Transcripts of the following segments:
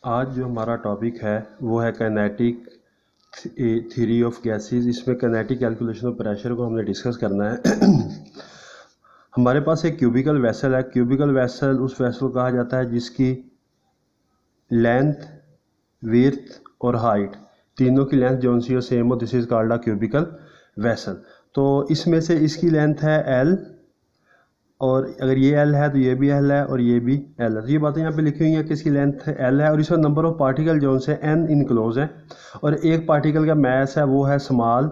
आज जो हमारा टॉपिक है वो है काइनेटिक थ्योरी ऑफ गैसेस। इसमें काइनेटिक कैलकुलेशन ऑफ प्रेशर को हमने डिस्कस करना है। हमारे पास एक क्यूबिकल वेसल है। क्यूबिकल वेसल उस वेसल को कहा जाता है जिसकी लेंथ, विड्थ और हाइट तीनों की लेंथ जो सी सेम हो। This is called a cubical vessel. तो इसमें से इसकी लेंथ है L, और अगर ये L है तो ये भी L है और ये भी L है। तो ये बातें यहाँ पे लिखी हुई हैं कि इसकी लेंथ L है और इसमें नंबर ऑफ पार्टिकल जो से N इनक्लोज है और एक पार्टिकल का मैस है वो है स्मॉल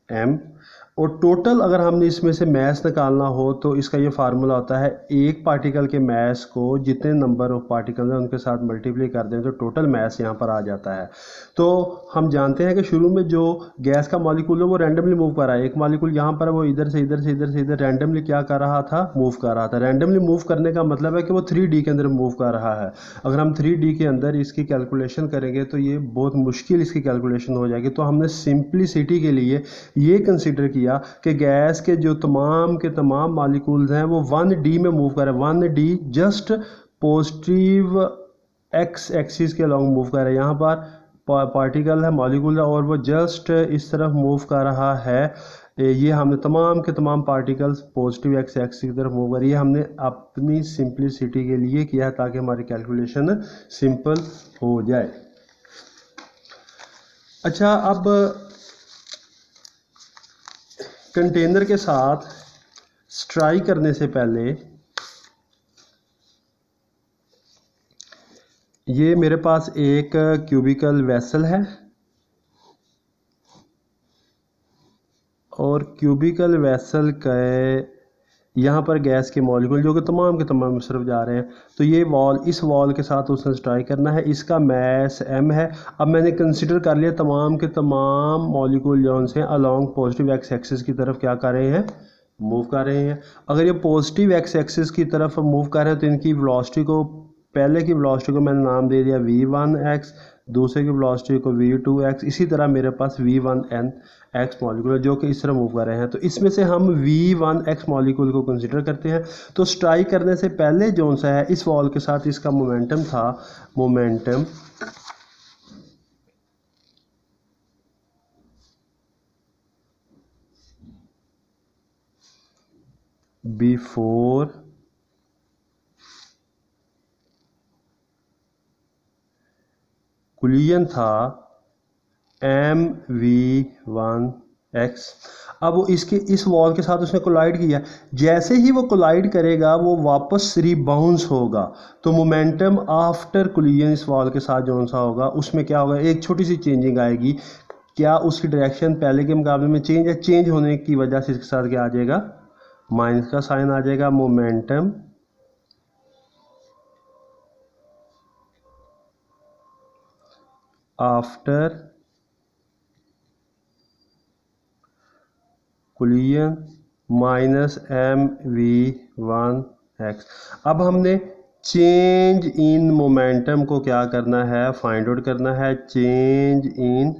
m। और टोटल अगर हमने इसमें से मैस निकालना हो तो इसका ये फार्मूला होता है एक पार्टिकल के मैस को जितने नंबर ऑफ पार्टिकल हैं उनके साथ मल्टीप्लाई कर दें तो टोटल मैस यहाँ पर आ जाता है। तो हम जानते हैं कि शुरू में जो गैस का मॉलिक्यूल है वो रैंडमली मूव कर रहा है। एक मॉलिक्यूल यहाँ पर वो इधर से इधर से इधर से इधर रैंडमली क्या कर रहा था, मूव कर रहा था। रैंडमली मूव करने का मतलब है कि वो 3D के अंदर मूव कर रहा है। अगर हम 3D के अंदर इसकी कैलकुलेशन करेंगे तो ये बहुत मुश्किल इसकी कैलकुलेशन हो जाएगी। तो हमने सिंप्लिसिटी के लिए ये कंसिडर किया कि गैस के जो तमाम के तमाम मॉलिक्यूल्स हैं वो 1D में मूव कर रहे हैं। 1D just positive x axis के अलॉन्ग मूव कर रहे हैं। यहाँ पर पार्टिकल है, मॉलिक्यूल है और वो जस्ट इस तरफ मूव कर रहा है। ये हमने तमाम के तमाम पार्टिकल्स पॉजिटिव एक्स एक्सिस की तरफ मूव कर, ये हमने अपनी सिंप्लिसिटी के लिए किया है ताकि हमारी कैलकुलेशन सिंपल हो जाए। अच्छा, अब कंटेनर के साथ स्ट्राइक करने से पहले ये मेरे पास एक क्यूबिकल वेसल है और क्यूबिकल वेसल के यहाँ पर गैस के मॉलिक्यूल जो कि तमाम के तमाम सिर्फ जा रहे हैं। तो ये वॉल, इस वॉल के साथ उसने स्ट्राइक करना है। इसका मैस m है। अब मैंने कंसिडर कर लिया तमाम के तमाम मॉलिक्यूल जो से अलोंग पॉजिटिव एक्स एक्सिस की तरफ क्या कर रहे हैं, मूव कर रहे हैं। अगर ये पॉजिटिव एक्स एक्सिस की तरफ मूव कर रहे हैं तो इनकी वेलोसिटी को, पहले की वेलोसिटी को मैंने नाम दे दिया v1x, दूसरे की वेलोसिटी को v2x। इसी तरह मेरे पास v1x मॉलिक्यूल जो कि इस तरह मूव कर रहे हैं। तो इसमें से हम v1x मॉलिक्यूल को कंसिडर करते हैं। तो स्ट्राइक करने से पहले जो सा है इस वॉल के साथ इसका मोमेंटम था, मोमेंटम बिफोर कोलिजन था mv1x। अब वो इसके इस वॉल के साथ उसने कोलाइड किया। जैसे ही वो कोलाइड करेगा वो वापस रिबाउंस होगा। तो मोमेंटम आफ्टर कोलिजन इस वॉल के साथ जो सा होगा उसमें क्या होगा, एक छोटी सी चेंजिंग आएगी। क्या उसकी डायरेक्शन पहले के मुकाबले में चेंज है? चेंज होने की वजह से इसके साथ क्या आ जाएगा, माइनस का साइन आ जाएगा। Momentum after collision minus mv1x। अब हमने चेंज इन मोमेंटम को क्या करना है, फाइंड आउट करना है। चेंज इन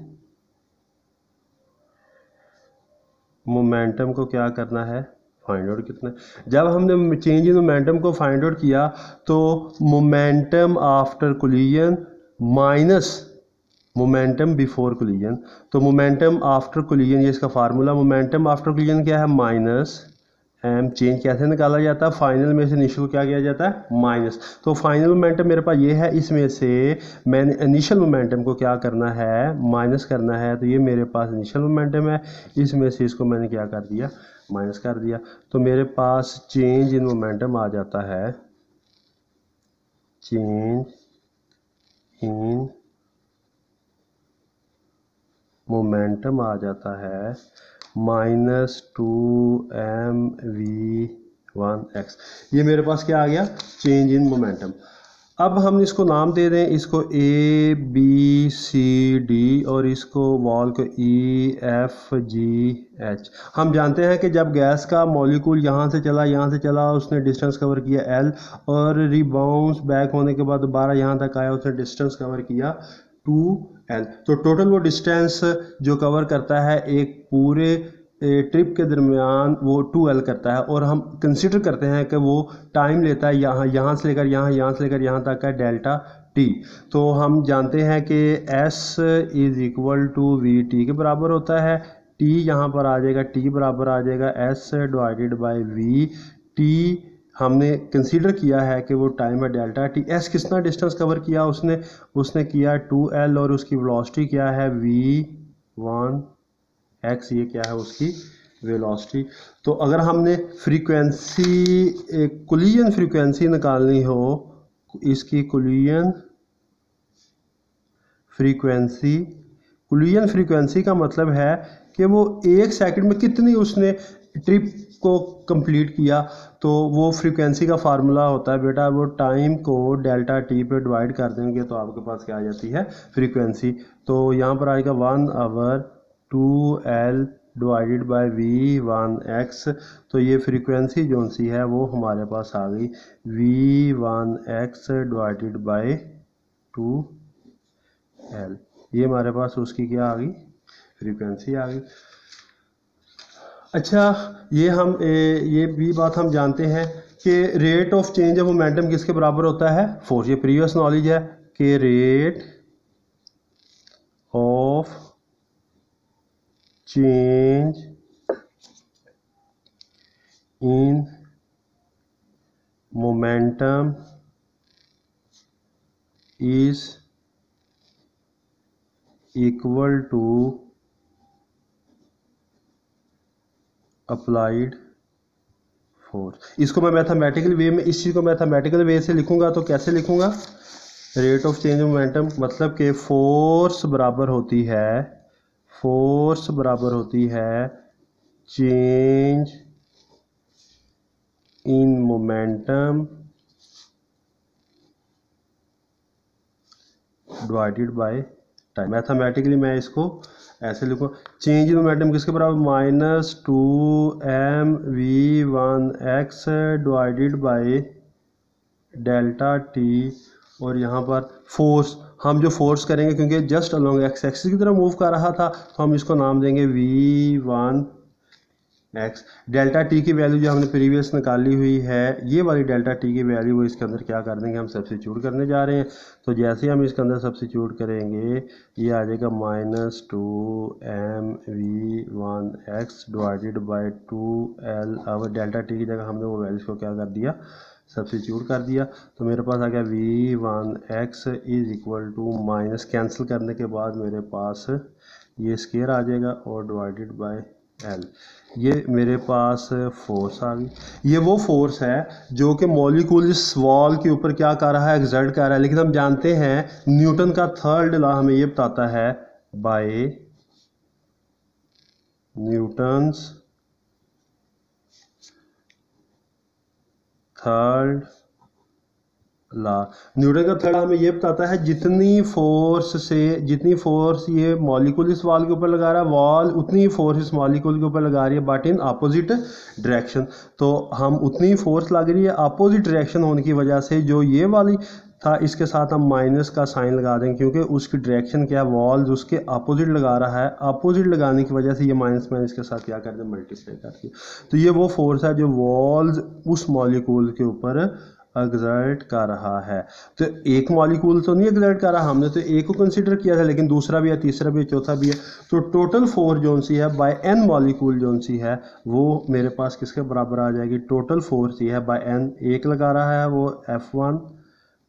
मोमेंटम को क्या करना है, फाइंड आउट कितना है। जब हमने चेंज इन मोमेंटम को फाइंड आउट किया तो momentum after collision minus momentum before collision. तो मोमेंटम आफ्टर कोलिजन, ये इसका फार्मूला, मोमेंटम आफ्टर कोलिजन क्या है, माइनस m। चेंज कैसे निकाला जाता है, फाइनल में से इनिशियल को क्या किया जाता है, माइनस। तो फाइनल मोमेंटम मेरे पास ये है, इसमें से मैंने इनिशियल मोमेंटम को क्या करना है, माइनस करना है। तो ये मेरे पास इनिशियल मोमेंटम है, इसमें से इसको मैंने क्या कर दिया, माइनस कर दिया। तो मेरे पास चेंज इन मोमेंटम आ जाता है, चेंज इन मोमेंटम आ जाता है -2mv1x। ये मेरे पास क्या आ गया, चेंज इन मोमेंटम। अब हम इसको नाम दे दें, इसको ABCD और इसको वॉल को EFGH। हम जानते हैं कि जब गैस का मॉलिक्यूल यहाँ से चला उसने डिस्टेंस कवर किया L, और रिबाउंस बैक होने के बाद दोबारा यहाँ तक आया, उसने डिस्टेंस कवर किया 2L। तो टोटल वो डिस्टेंस जो कवर करता है एक पूरे ट्रिप के दरमियान वो 2L करता है और हम कंसिडर करते हैं कि वो टाइम लेता है यहाँ से लेकर यहाँ से लेकर यहाँ तक का डेल्टा टी। तो हम जानते हैं कि S is equal to v t के बराबर होता है। टी यहाँ पर आ जाएगा, टी बराबर आ जाएगा S divided by we T. हमने कंसीडर किया है कि वो टाइम है डेल्टा टी। एस कितना डिस्टेंस कवर किया उसने किया 2L और उसकी वेलोसिटी क्या है v1 x, ये क्या है उसकी वेलोसिटी। तो अगर हमने फ्रीक्वेंसी कोलिजन फ्रीक्वेंसी निकालनी हो, इसकी कोलिजन फ्रीक्वेंसी का मतलब है कि वो 1 सेकंड में कितनी उसने ट्रिप को कंप्लीट किया। तो वो फ्रीक्वेंसी का फार्मूला होता है बेटा, वो टाइम को डेल्टा टी पे डिवाइड कर देंगे तो आपके पास क्या आ जाती है फ्रीक्वेंसी। तो यहाँ पर आएगा 1 our 2L divided by v1x। तो ये फ्रीक्वेंसी जो सी है वो हमारे पास आ गई v1x डिवाइडेड बाय 2L। ये हमारे पास उसकी क्या आ गई, फ्रीक्वेंसी आ गई। अच्छा, ये भी बात हम जानते हैं कि rate of change of momentum किसके बराबर होता है, फोर्स। ये प्रीवियस नॉलेज है कि rate of change in momentum is equal to applied force. इसको मैं मैथमेटिकल वे में, इस चीज़ को मैथमेटिकल वे से लिखूंगा तो कैसे लिखूंगा, rate of change of momentum मतलब कि फोर्स बराबर होती है change in momentum divided by time. Mathematically मैं इसको ऐसे लिखूँ, चेंज इन मोमेंटम किसके बराबर, -2mv1x divided by delta T. और यहाँ पर फोर्स, हम जो फोर्स करेंगे क्योंकि जस्ट अलोंग एक्स एक्सिस की तरफ मूव कर रहा था तो हम इसको नाम देंगे v1x। डेल्टा टी की वैल्यू जो हमने प्रीवियस निकाली हुई है, ये वाली डेल्टा टी की वैल्यू वो इसके अंदर क्या कर देंगे, हम सब्स्टिट्यूट करने जा रहे हैं। तो जैसे ही हम इसके अंदर सब्स्टिट्यूट करेंगे ये आ जाएगा -2mv1x डिवाइडेड बाई 2L। अब डेल्टा टी की जगह हमने वो वैल्यूज़ को क्या कर दिया, सब्स्टिट्यूट कर दिया। तो मेरे पास आ गया v1x is equal to, minus cancel करने के बाद मेरे पास ये स्केयर आ जाएगा और डिवाइडेड बाय L। ये मेरे पास फोर्स आ गई। ये वो फोर्स है जो कि मॉलिक्यूल इस वॉल के ऊपर क्या कर रहा है, एक्सर्ट कर रहा है। लेकिन हम जानते हैं न्यूटन का थर्ड लॉ हमें ये बताता है, बाय न्यूटन्स थर्ड ला, न्यूटन का थर्ड हमें ये बताता है जितनी फोर्स ये मॉलिक्यूल इस वॉल के ऊपर लगा रहा है, वॉल उतनी ही फोर्स इस मॉलिक्यूल के ऊपर लगा रही है, बट इन अपोजिट डायरेक्शन। तो हम उतनी फोर्स लग रही है अपोजिट डायरेक्शन होने की वजह से, जो ये वाली था इसके साथ हम माइनस का साइन लगा देंगे क्योंकि उसकी डायरेक्शन क्या है, वॉल्स उसके अपोजिट लगा रहा है। अपोजिट लगाने की वजह से ये माइनस माइनस के साथ क्या करते हैं, मल्टीप्लाई करके। तो ये वो फोर्स है जो वॉल्स उस मॉलिक्यूल के ऊपर एक्सर्ट कर रहा है। तो एक मॉलिक्यूल तो नहीं एक्सर्ट कर रहा, हमने तो एक को कंसीडर किया था, लेकिन दूसरा भी है, तीसरा भी है, चौथा भी है। तो टोटल फोर्स जोन सी है बाय एन मॉलिक्यूल जोन सी है वो मेरे पास किसके बराबर आ जाएगी, टोटल फोर्स ये है बाय एन। एक लगा रहा है वो F1,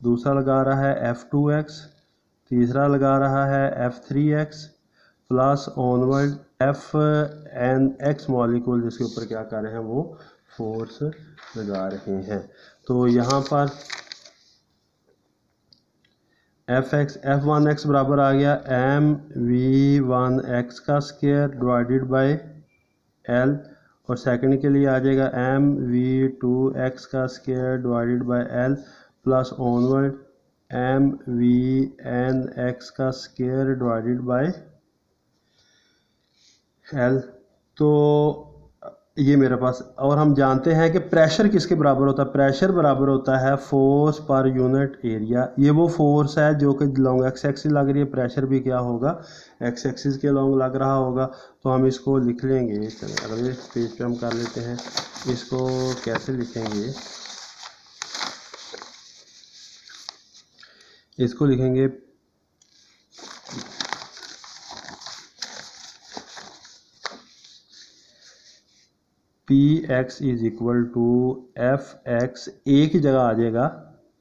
दूसरा लगा रहा है F2x, तीसरा लगा रहा है F3x plus onward Fnx molecule जिसके ऊपर क्या कर रहे हैं, वो फोर्स लगा रहे हैं। तो यहाँ पर F1x बराबर आ गया mv1x का स्क्वायर डिवाइडेड बाय L, और सेकंड के लिए आ जाएगा mv2x का square divided bye L plus onward mvnx का स्क्वायर डिवाइडेड बाय L। तो ये मेरे पास, और हम जानते हैं कि प्रेशर किसके बराबर होता है, प्रेशर बराबर होता है फोर्स पर यूनिट एरिया। ये वो फोर्स है जो कि लॉन्ग एक्स एक्सिस लग रही है, प्रेशर भी क्या होगा, एक्स एक्सिस के लॉन्ग लग रहा होगा। तो हम इसको लिख लेंगे, चलिए अगले पेज पे हम कर लेते हैं। इसको कैसे लिखेंगे, इसको लिखेंगे P X is equal to F X, A की जगह आ जाएगा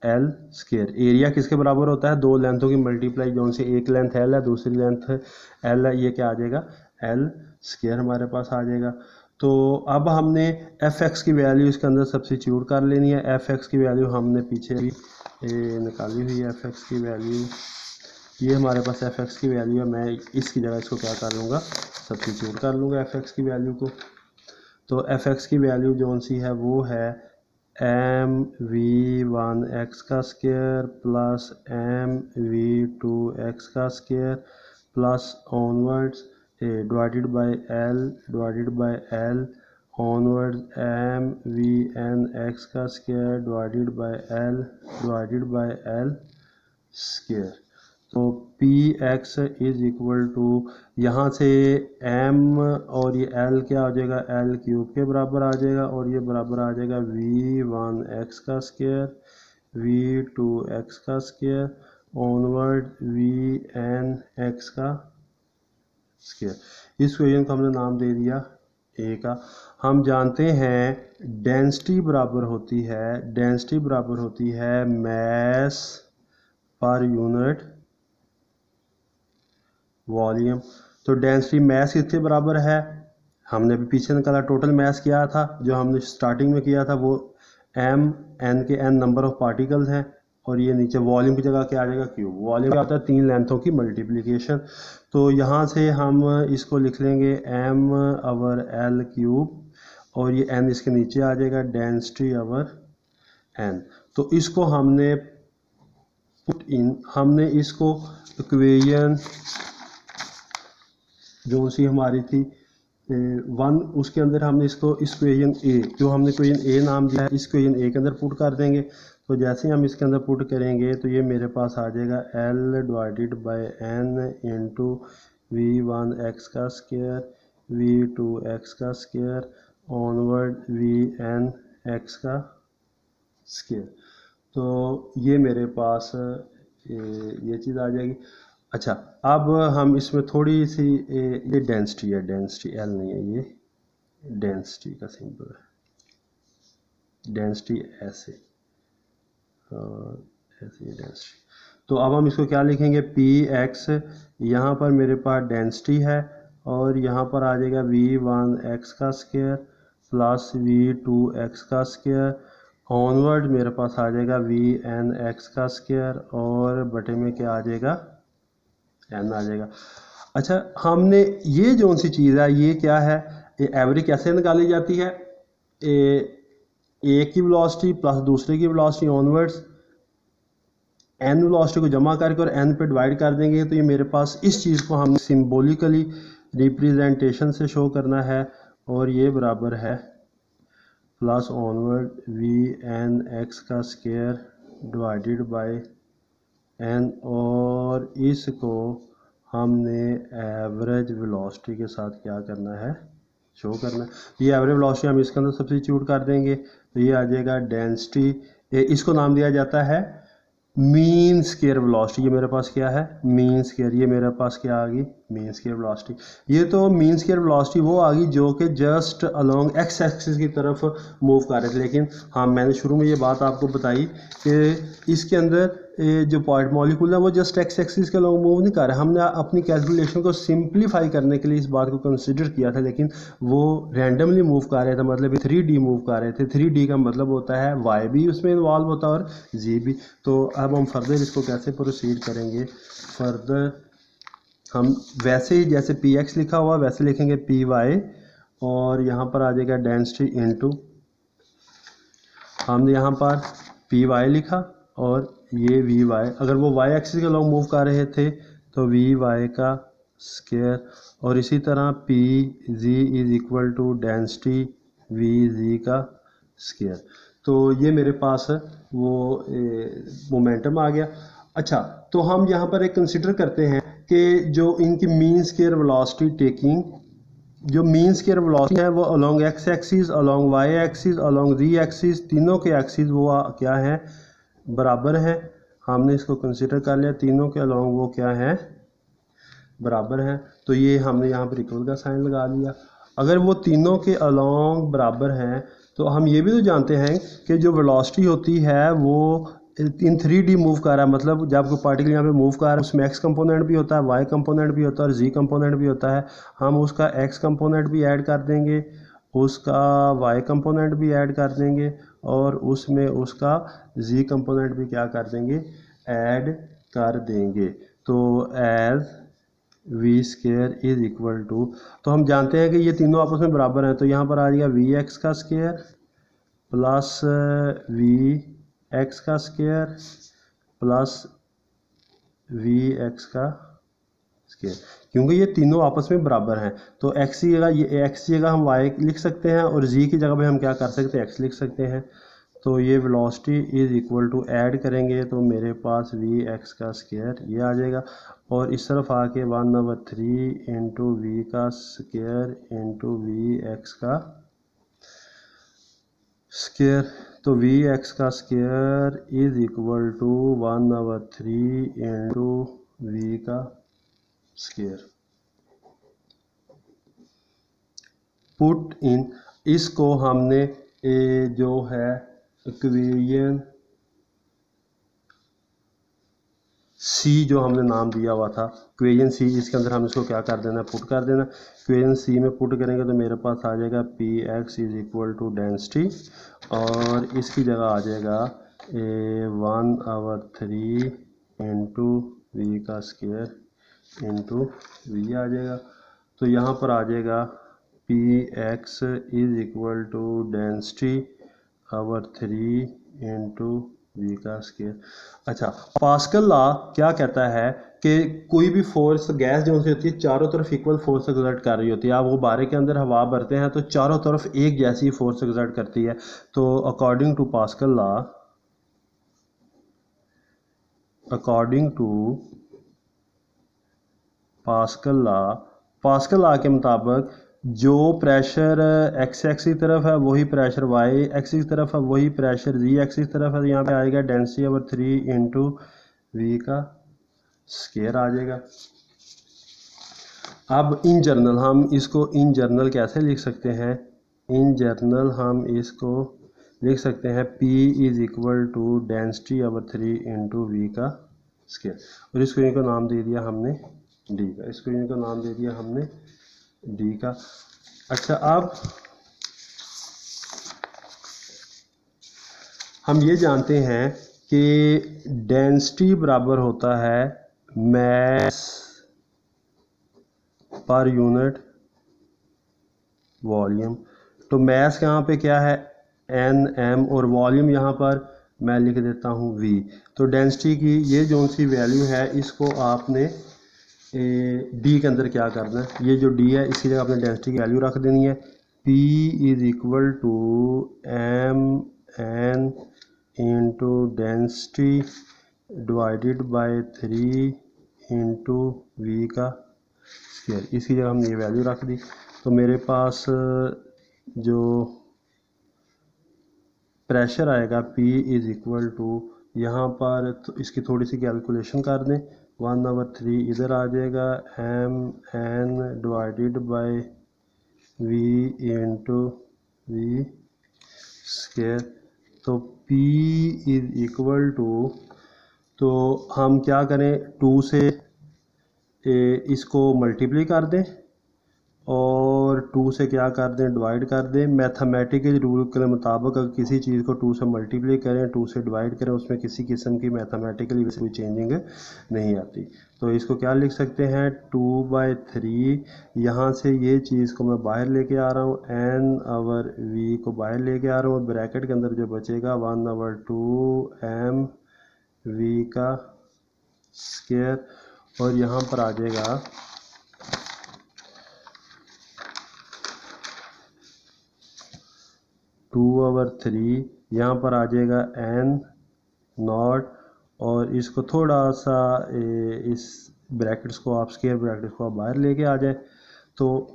एल स्केयर। एरिया किसके बराबर होता है, दो लेंथों की मल्टीप्लाई, जो से एक लेंथ एल है दूसरी लेंथ एल है, ये क्या आ जाएगा एल स्केयर हमारे पास आ जाएगा। तो अब हमने एफ एक्स की वैल्यू इसके अंदर सब्स्टिट्यूट कर लेनी है। एफ एक्स की वैल्यू हमने पीछे भी निकाली हुई है, एफ एक्स की वैल्यू ये हमारे पास एफ एक्स की वैल्यू है। मैं इसकी जगह इसको क्या कर लूँगा, सब्स्टिट्यूट कर लूँगा एफ एक्स की वैल्यू को। तो एफ एक्स की वैल्यू जौन सी है वो है एम वी वन एक्स का square plus M V two X का square plus onwards divided by L onwards M V N X का square divided by L square. तो P X is equal to, यहाँ से m और ये l क्या आ जाएगा, l क्यूब के बराबर आ जाएगा, और ये बराबर आ जाएगा वी वन एक्स का स्क्वायर वी टू एक्स का square onward V N X का स्क्वायर। इस इक्वेशन को हमने नाम दे दिया ए का। हम जानते हैं डेंसिटी बराबर होती है मैस पर यूनिट वॉल्यूम। तो डेंसिटी मैस किसके बराबर है, हमने अभी पीछे निकाला, टोटल मैस किया था जो हमने स्टार्टिंग में किया था, वो एम एन के एन नंबर ऑफ पार्टिकल्स हैं, और ये नीचे वॉल्यूम की जगह क्या आ जाएगा क्यूब। वॉल्यूम क्या होता है, तीन लेंथों की मल्टीप्लिकेशन। तो यहाँ से हम इसको लिख लेंगे एम अवर एल क्यूब, और ये एन इसके नीचे आ जाएगा डेंसिटी अवर एन। तो इसको हमने पुट इन, हमने इसको इक्वेशन जो सी हमारी थी वन, उसके अंदर हमने इसको इक्वेशन ए, जो हमने इक्वेशन ए नाम दिया है, इस इक्वेशन ए के अंदर पुट कर देंगे। तो जैसे ही हम इसके अंदर पुट करेंगे तो ये मेरे पास आ जाएगा L divided by N into V one X का स्क्वायर वी टू एक्स का square onward V N X का स्क्वायर। तो ये मेरे पास ये चीज़ आ जाएगी। अच्छा, अब हम इसमें थोड़ी सी ये डेंसिटी है, डेंसिटी एल नहीं है, ये डेंसिटी का सिंबल है, डेंसिटी ऐसे ऐसे ये डेंसिटी। तो अब हम इसको क्या लिखेंगे, पी एक्स, यहाँ पर मेरे पास डेंसिटी है, और यहाँ पर आ जाएगा वी वन एक्स का square plus V two X का स्क्वायर ऑनवर्ड मेरे पास आ जाएगा वी एन एक्स का स्क्वायर, और बटे में क्या आ जाएगा एन आ जाएगा। अच्छा, हमने ये जो सी चीज़ है ये क्या है, ये एवरेज कैसे निकाली जाती है, एक की वेलोसिटी प्लस दूसरे की वेलोसिटी ऑनवर्ड्स एन वेलोसिटी को जमा करके और एन पे डिवाइड कर देंगे। तो ये मेरे पास इस चीज़ को हमने सिंबॉलिकली रिप्रेजेंटेशन से शो करना है, और ये बराबर है plus onward V N X का स्क्वायर डिवाइडेड बाय एन, और इसको हमने एवरेज वेलोसिटी के साथ क्या करना है, शो करना है। ये एवरेज वेलोसिटी हम इसके अंदर सब्स्टिट्यूट कर देंगे, तो ये आ जाएगा डेंसिटी, इसको नाम दिया जाता है मीन स्क्वायर वेलोसिटी। ये मेरे पास क्या है, मीन स्क्वायर, ये मेरे पास क्या आ गई, मीन स्क्वायर वेलोसिटी। ये तो मीन स्क्वायर वेलोसिटी वो आ गई जो कि जस्ट अलोंग एक्स एक्सिस की तरफ मूव कर रहे थे। लेकिन हाँ, मैंने शुरू में ये बात आपको बताई कि इसके अंदर जो पॉइंट मॉलिक्यूल है वो जस्ट एक्स एक्सिस के अलोंग मूव नहीं कर रहे। हमने अपनी कैलकुलेशन को सिंप्लीफाई करने के लिए इस बात को कंसिडर किया था, लेकिन वो रैंडमली मूव कर रहे थे, मतलब 3D मूव कर रहे थे। 3D का मतलब होता है वाई भी उसमें इन्वॉल्व होता है और जी भी। तो अब हम फर्दर इसको कैसे प्रोसीड करेंगे, फर्दर हम वैसे ही जैसे पी एक्स लिखा हुआ वैसे लिखेंगे पी वाई, और यहाँ पर आ जाएगा डेंसिटी इनटू, हमने यहाँ पर पी वाई लिखा और ये वी वाई, अगर वो वाई एक्सिस के लॉन्ग मूव कर रहे थे तो वी वाई का स्क्वायर, और इसी तरह P G is equal to density V G का स्केयर। तो ये मेरे पास वो मोमेंटम आ गया। अच्छा, तो हम यहाँ पर एक कंसिडर करते हैं कि जो इनकी मीन स्केयर वेलोसिटी टेकिंग, जो मीन स्केयर वेलोसिटी है वो along X axis, along Y axis, along Z axis, तीनों के एक्सिस वो क्या है, बराबर है। हमने इसको कंसिडर कर लिया, तीनों के अलोंग वो क्या है, बराबर है। तो ये हमने यहाँ पर इक्वल का साइन लगा लिया। अगर वो तीनों के अलोंग बराबर हैं तो हम ये भी तो जानते हैं कि जो वेलोसिटी होती है वो इन 3D मूव कर रहा है, मतलब जब कोई पार्टिकल यहाँ पे मूव कर रहा है उसमें एक्स कंपोनेंट भी होता है, वाई कंपोनेंट भी होता है और जी कंपोनेंट भी होता है। हम उसका एक्स कंपोनेंट भी ऐड कर देंगे, उसका वाई कंपोनेंट भी ऐड कर देंगे और उसमें उसका जी कंपोनेंट भी क्या कर देंगे, ऐड कर देंगे। तो as V square is equal to, तो हम जानते हैं कि ये तीनों आपस में बराबर हैं, तो यहाँ पर आ जाएगा वी एक्स का स्केयर प्लस वी एक्स का स्केयर प्लस वी एक्स का स्केयर, क्योंकि ये तीनों आपस में बराबर हैं। तो एक्स की जगह, ये एक्स की जगह हम वाई लिख सकते हैं और जी की जगह पे हम क्या कर सकते हैं, एक्स लिख सकते हैं। तो ये velocity is equal to add करेंगे तो मेरे पास वी एक्स का स्केयर ये आ जाएगा और इस तरफ आके 1/3 इंटू वी का स्केयर इंटू वी एक्स का स्केयर। तो वी एक्स का square is equal to 1/3 into V का स्केयर। पुट इन, इसको हमने जो है इक्वेशन सी जो हमने नाम दिया हुआ था, इक्वेशन सी, इसके अंदर हम इसको क्या कर देना, पुट कर देना। इक्वेशन सी में पुट करेंगे तो मेरे पास आ जाएगा P X is equal to density और इसकी जगह आ जाएगा 1/3 इंटू वी का स्केयर इंटू वी आ जाएगा। तो यहाँ पर आ जाएगा P X is equal to डेंसिटी/3 इंटू वी का स्केयर। अच्छा, पास्कल लॉ क्या कहता है कि कोई भी फोर्स, गैस जो सी होती है चारों तरफ इक्वल फोर्स एक्सर्ट कर रही होती है। आप वो बारे के अंदर हवा भरते हैं तो चारों तरफ एक जैसी फोर्स एक्सर्ट करती है। तो according to Pascal law, Pascal law के मुताबिक जो प्रेशर एक्स एक्सिस की तरफ है वही प्रेशर वाई एक्सिस की तरफ है, वही प्रेशर जी एक्सिस की तरफ है। तो यहाँ पे आएगा डेंसिटी/3 इंटू वी का स्केयर आ जाएगा। अब इन जनरल हम इसको इन जनरल कैसे लिख सकते हैं, इन जनरल हम इसको लिख सकते हैं P इज इक्वल टू डेंसिटी/3 इंटू वी का स्केयर और इसको इनको नाम दे दिया हमने डी का, इसको इनको नाम दे दिया हमने डी का। अच्छा, अब हम ये जानते हैं कि डेंसिटी बराबर होता है मास पर यूनिट वॉल्यूम। तो मास यहाँ पे क्या है, एन एम, और वॉल्यूम यहाँ पर मैं लिख देता हूँ वी। तो डेंसिटी की ये जो सी वैल्यू है इसको आपने डी के अंदर क्या करना है, ये जो डी है इसकी जगह आपने डेंसिटी की वैल्यू रख देनी है। P is equal to M N into density divided by 3 into V का स्केयर। इसकी जगह हमने ये वैल्यू रख दी। तो मेरे पास जो प्रेशर आएगा P इज इक्वल टू, यहाँ पर तो इसकी थोड़ी सी कैलकुलेशन कर दें, 1/3 इधर आ जाएगा M N divided by V into V square. तो P इज इक्वल टू, तो हम क्या करें, 2 से इसको मल्टीप्लाई कर दें और 2 से क्या कर दें, डिवाइड कर दें। मैथमेटिकल रूल के मुताबिक अगर किसी चीज़ को 2 से मल्टीप्लाई करें, 2 से डिवाइड करें, उसमें किसी किस्म की मैथमेटिकली कोई चेंजिंग नहीं आती। तो इसको क्या लिख सकते हैं, 2/3, यहाँ से ये चीज़ को मैं बाहर लेके आ रहा हूँ, n/v को बाहर लेके आ रहा हूँ, ब्रैकेट के अंदर जो बचेगा 1/2 एम वी का स्केयर और यहाँ पर आ जाएगा 2/3, यहाँ पर आ जाएगा n नॉट, और इसको थोड़ा सा इस ब्रैकेट्स को आप स्क्वायर ब्रैकेट्स को आप बाहर लेके आ जाए। तो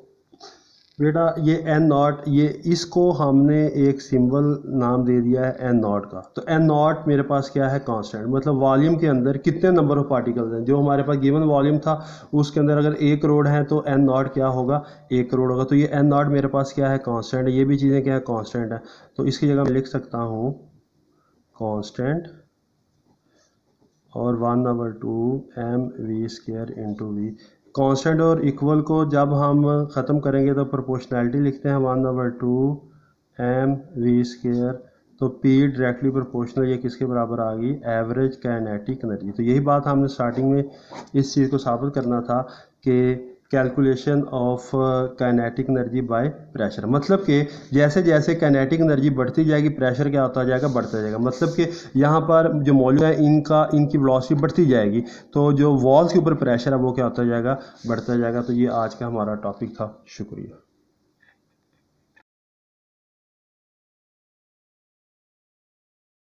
बेटा ये n नॉट, ये इसको हमने एक सिंबल नाम दे दिया है n नॉट का। तो n नॉट मेरे पास क्या है, कांस्टेंट, मतलब वॉल्यूम के अंदर कितने नंबर ऑफ पार्टिकल्स हैं। जो हमारे पास गिवन वॉल्यूम था उसके अंदर अगर 1 करोड़ है तो n नॉट क्या होगा, 1 करोड़ होगा। तो ये n नॉट मेरे पास क्या है, कांस्टेंट है। ये भी चीज़ें क्या है, कांस्टेंट है। तो इसकी जगह मैं लिख सकता हूँ कांस्टेंट और 1/2 mv² इंटू वी। कांस्टेंट और इक्वल को जब हम ख़त्म करेंगे तो प्रोपोर्शनैलिटी लिखते हैं 1/2 mv²। तो P डायरेक्टली प्रोपोर्शनल, ये किसके बराबर आ गई, एवरेज काइनेटिक एनर्जी। तो यही बात हमने स्टार्टिंग में इस चीज़ को साबित करना था कि calculation of kinetic energy by pressure, मतलब कि जैसे जैसे काइनेटिक एनर्जी बढ़ती जाएगी प्रेशर क्या होता जाएगा, बढ़ता जाएगा। मतलब कि यहाँ पर जो मॉलिक्यूल है इनकी वेलोसिटी बढ़ती जाएगी, तो जो वॉल्स के ऊपर प्रेशर है वो क्या होता जाएगा, बढ़ता जाएगा। तो ये आज का हमारा टॉपिक था। शुक्रिया।